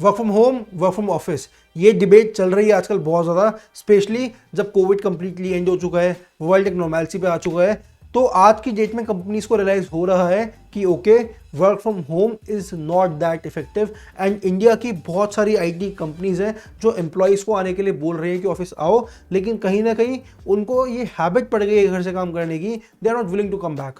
Work from home, work from office, ये debate चल रही है आजकल बहुत ज़्यादा, स्पेशली जब कोविड कंप्लीटली एंड हो चुका है, वर्ल्ड एक नॉर्मैलिटी पे आ चुका है। तो आज की डेट में कंपनीज को रियलाइज हो रहा है कि okay, work from home is not that effective. And India की बहुत सारी आईटी कंपनीज हैं जो एम्प्लॉयज़ को आने के लिए बोल रहे हैं कि ऑफिस आओ, लेकिन कहीं ना कहीं उनको ये हैबिट पड़ गई है घर से काम करने की, they are not willing to come back.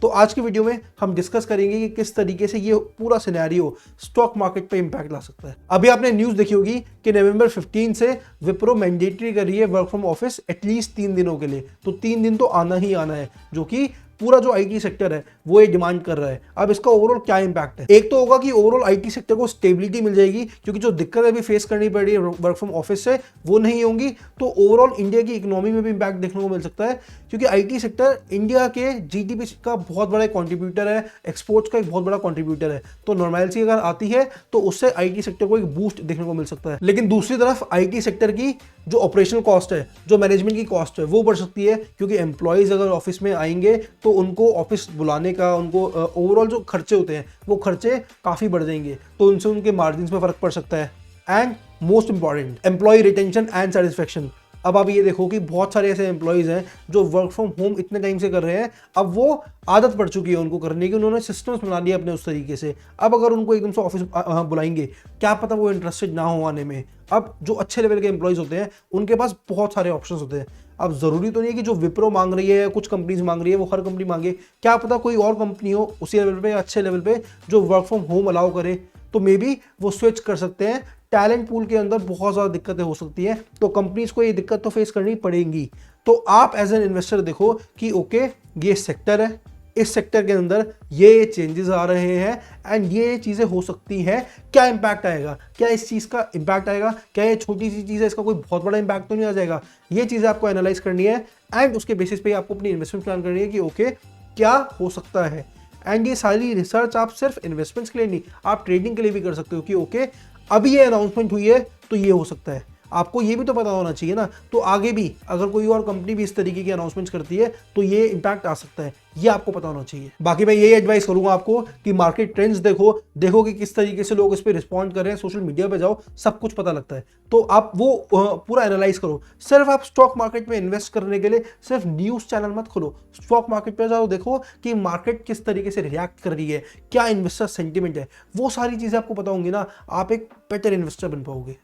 तो आज की वीडियो में हम डिस्कस करेंगे कि किस तरीके से ये पूरा सिनेरियो स्टॉक मार्केट पे इंपैक्ट ला सकता है। अभी आपने न्यूज़ देखी होगी कि नवंबर 15 से विप्रो मैंडेटरी कर रही है वर्क फ्रॉम ऑफिस एटलीस्ट 3 दिनों के लिए। तो 3 दिन तो आना ही आना है, जो कि पूरा जो आईटी सेक्टर है वो ये डिमांड कर रहा है। अब इसका ओवरऑल क्या इंपैक्ट है? एक तो होगा कि ओवरऑल आईटी सेक्टर को स्टेबिलिटी मिल जाएगी, क्योंकि जो दिक्कत अभी फेस करनी पड़ रही है वर्क फ्रॉम ऑफिस से वो नहीं होंगी। तो ओवरऑल इंडिया की इकोनॉमी में भी इंपैक्ट देखने को मिल सकता है, क्योंकि आईटी सेक्टर इंडिया के जीडीपी का बहुत बड़ा कॉन्ट्रीब्यूटर है, एक्सपोर्ट्स का एक बहुत बड़ा कॉन्ट्रीब्यूटर है। तो नॉर्मैलिटी अगर आती है तो उससे आईटी सेक्टर को एक बूस्ट देखने को मिल सकता है। लेकिन दूसरी तरफ आईटी सेक्टर की जो ऑपरेशनल कॉस्ट है, जो मैनेजमेंट की कॉस्ट है, वो बढ़ सकती है, क्योंकि एम्प्लॉयज़ अगर ऑफिस में आएंगे तो उनको ऑफिस बुलाने का, उनको ओवरऑल जो खर्चे होते हैं वो खर्चे काफ़ी बढ़ जाएंगे, तो उनसे उनके मार्जिन में फ़र्क पड़ सकता है। And most important, employ retention and satisfaction. अब आप ये देखो कि बहुत सारे ऐसे एम्प्लॉयज़ हैं जो वर्क फ्रॉम होम इतने टाइम से कर रहे हैं, अब वो आदत पड़ चुकी है उनको करने की, उन्होंने सिस्टम्स बना लिए अपने उस तरीके से। अब अगर उनको एकदम से ऑफिस बुलाएंगे, क्या पता वो इंटरेस्टेड ना हो आने में। अब जो अच्छे लेवल के एम्प्लॉयज़ होते हैं उनके पास बहुत सारे ऑप्शंस होते हैं। अब ज़रूरी तो नहीं है कि जो विप्रो मांग रही है, कुछ कंपनीज मांग रही है, वो हर कंपनी मांगे। क्या पता कोई और कंपनी हो उसी लेवल पे, अच्छे लेवल पे, जो वर्क फ्रॉम होम अलाउ करे, तो मे बी वो स्विच कर सकते हैं। टैलेंट पूल के अंदर बहुत ज़्यादा दिक्कतें हो सकती है, तो कंपनीज को ये दिक्कत तो फेस करनी पड़ेगी। तो आप एज एन इन्वेस्टर देखो कि ओके, ये सेक्टर है, इस सेक्टर के अंदर ये चेंजेस आ रहे हैं एंड ये चीज़ें हो सकती हैं। क्या इंपैक्ट आएगा? क्या इस चीज़ का इंपैक्ट आएगा? क्या ये छोटी सी चीज़ है, इसका कोई बहुत बड़ा इंपैक्ट तो नहीं आ जाएगा? ये चीज़ें आपको एनालाइज करनी है एंड उसके बेसिस पे आपको अपनी इन्वेस्टमेंट प्लान करनी है कि ओके, क्या हो सकता है। एंड ये सारी रिसर्च आप सिर्फ इन्वेस्टमेंट्स के लिए नहीं, आप ट्रेडिंग के लिए भी कर सकते हो कि ओके, अभी ये अनाउंसमेंट हुई है तो ये हो सकता है। आपको ये भी तो पता होना चाहिए ना, तो आगे भी अगर कोई और कंपनी भी इस तरीके की अनाउंसमेंट्स करती है तो ये इंपैक्ट आ सकता है, ये आपको पता होना चाहिए। बाकी मैं यही एडवाइस करूंगा आपको कि मार्केट ट्रेंड्स देखो कि किस तरीके से लोग इस पर रिस्पॉन्ड कर रहे हैं, सोशल मीडिया पे जाओ, सब कुछ पता लगता है। तो आप वो पूरा एनालाइज करो। सिर्फ आप स्टॉक मार्केट में इन्वेस्ट करने के लिए सिर्फ न्यूज़ चैनल मत खोलो, स्टॉक मार्केट पे जाओ, देखो कि मार्केट किस तरीके से रिएक्ट कर रही है, क्या इन्वेस्टर सेंटिमेंट है, वो सारी चीज़ें आपको पता होंगी ना, आप एक बेटर इन्वेस्टर बन पाओगे।